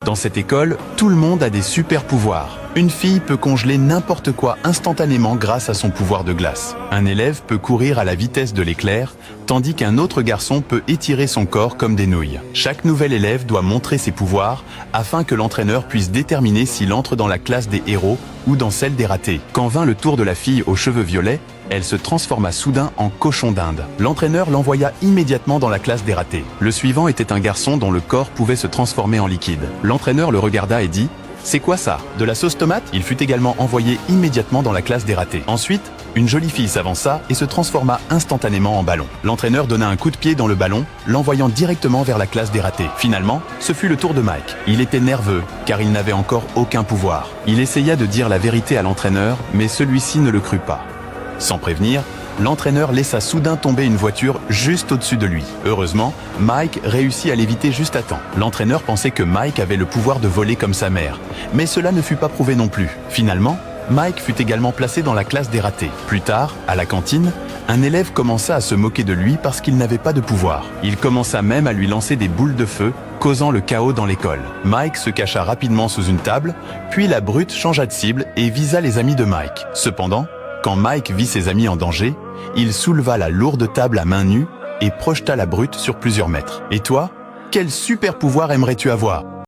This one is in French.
Dans cette école, tout le monde a des super pouvoirs. Une fille peut congeler n'importe quoi instantanément grâce à son pouvoir de glace. Un élève peut courir à la vitesse de l'éclair, tandis qu'un autre garçon peut étirer son corps comme des nouilles. Chaque nouvel élève doit montrer ses pouvoirs afin que l'entraîneur puisse déterminer s'il entre dans la classe des héros ou dans celle des ratés. Quand vint le tour de la fille aux cheveux violets, elle se transforma soudain en cochon d'Inde. L'entraîneur l'envoya immédiatement dans la classe des ratés. Le suivant était un garçon dont le corps pouvait se transformer en liquide. L'entraîneur le regarda et dit « C'est quoi ça? De la sauce tomate ?» Il fut également envoyé immédiatement dans la classe des ratés. Ensuite, une jolie fille s'avança et se transforma instantanément en ballon. L'entraîneur donna un coup de pied dans le ballon, l'envoyant directement vers la classe des ratés. Finalement, ce fut le tour de Mike. Il était nerveux, car il n'avait encore aucun pouvoir. Il essaya de dire la vérité à l'entraîneur, mais celui-ci ne le crut pas. Sans prévenir, l'entraîneur laissa soudain tomber une voiture juste au-dessus de lui. Heureusement, Mike réussit à l'éviter juste à temps. L'entraîneur pensait que Mike avait le pouvoir de voler comme sa mère, mais cela ne fut pas prouvé non plus. Finalement, Mike fut également placé dans la classe des ratés. Plus tard, à la cantine, un élève commença à se moquer de lui parce qu'il n'avait pas de pouvoir. Il commença même à lui lancer des boules de feu, causant le chaos dans l'école. Mike se cacha rapidement sous une table, puis la brute changea de cible et visa les amis de Mike. Cependant, quand Mike vit ses amis en danger, il souleva la lourde table à main nue et projeta la brute sur plusieurs mètres. Et toi, quel super pouvoir aimerais-tu avoir ?